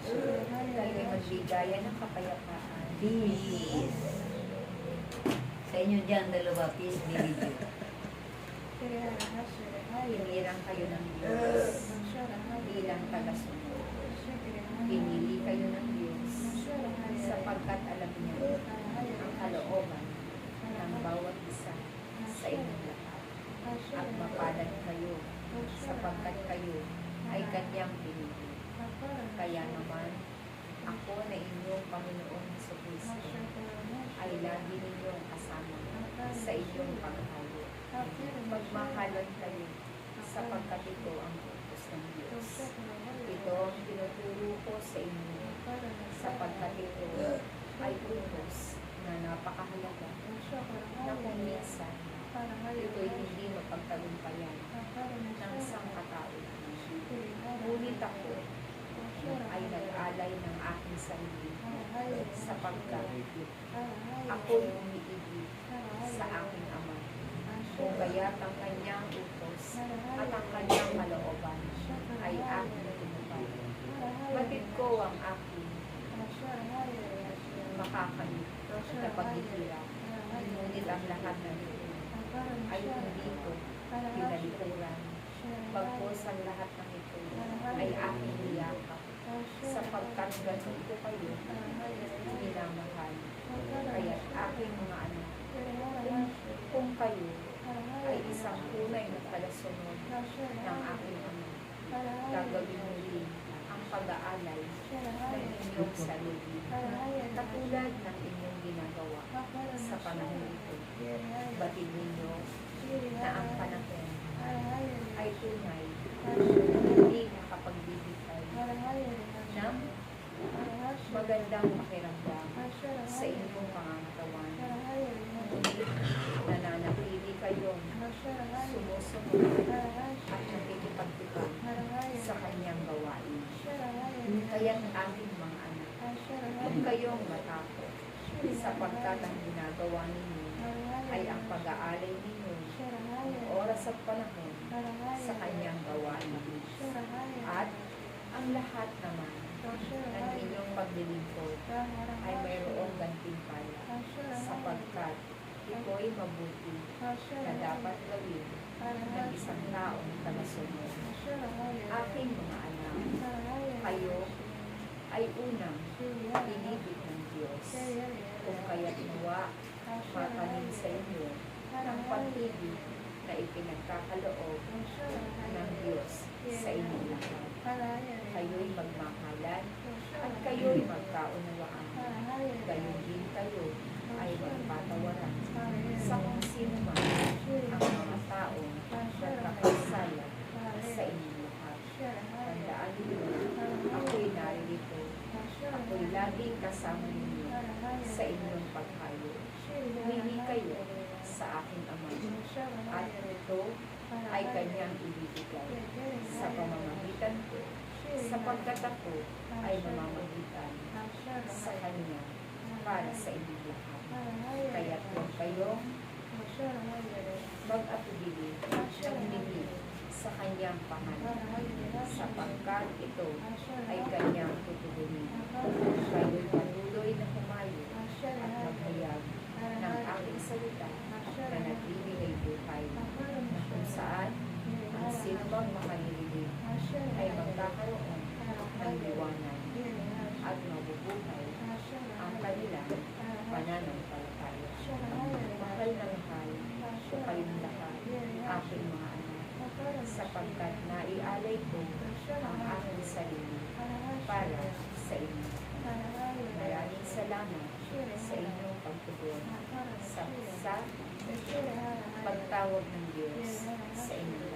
Kayo'y magbigaya ng kapayapaan. Peace. Sa inyo dyan, dalawa, peace be with you. Hinirang kayo ng Diyos bilang tagasunod. Pinili kayo ng Diyos sapagkat alam niyo ang kalooban ng bawat isa sa inyong lahat. At mapalad kayo sapagkat kayo ay kanyang pinili. Kaya naman, ako na inyong Panginoon Jesucristo ay lagi ninyong kasama sa inyong paghahayo. Magmahalan kayo sapagkat ito ang utos ng Diyos. Ito ang tinuturo ko sa inyo sapagkat ito ay utos na napakahalaga na kung minsan ito'y hindi mapagtagumpayan ng sangkatauhan. Ngunit ako ay nag-alay ng aking sarili sapagkat ako'y umiibig sa aking Ama. Kung kaya't ang kanyang utos at ang kanyang kalooban ay aking tinupad. Batid ko ang aking makakamit na paghihirap. Ngunit ang lahat ng ito ay hindi ko pinalikuran. Bagkos ang lahat ng ito ay aking niyakap sapagkat ganun ko kayo minamahal. Kaya't aking mga anak, kung kayo ay isang tunay na palasunod ng aking Ama, gagawin mo din ang pag-aalay ng inyong sarili katulad ng inyong ginagawa sa panahon ito. Batid ninyo na ang panahon ay tunay hindi nakapagbibigay ng magandang pakiramdam sa inyong pangangatawan. Ngunit nananatili kayong sumusunod at nakikipagtipag sa kanyang gawain. Kaya't aking mga anak, kung kayong matakot sapagkat ang ginagawa ninyo ay ang pag-aalay ninyo ng oras at panahon sa kanyang gawain. At ang lahat naman ng inyong paglilingkod ay mayroong gantimpala sapagkat ito'y mabuti na dapat gawin ng isang taong tagasunod. Aking mga anak, kayo ay unang pinibig ng Diyos. Kung kaya't nawa matanim sa inyo ng pag-ibig na ipinagkakaloob ng Diyos sa inyong lahat. Kayo'y magmahalan at kayo'y magkaunawaan. Gayon din kayo ay magpatawaran sa kung sino man ang mga taong nagkakasala sa inyong lahat. Tandaan niyo, ako'y naririto. Ako'y laging kasama ninyo sa inyong paghayo. Humingi kayo sa aking Ama at ito ay kanyang ibibigay sa pamamagitan ko sapagkat ako ay mamamagitan sa kanya para sa inyong lahat. Kaya kung kayong mag-atubili ng bibig sa kanyang pangalan sapagkat ito ay kanyang tutugunin. Kayo'y patuloy na humayo at maghayag ng aking salita na nagbibigay buhay na kung saan ang sino bang makalililig ay magkakaroon ng liwanag at mabubuhay ang kanilang pananampalataya. Mahal na mahal ko kayong lahat, aking mga anak, sapagkat naialay ko ang aking sarili para sa inyo. Maraming salamat sa inyong pagtugon sa pagtawag ng Diyos sa inyo.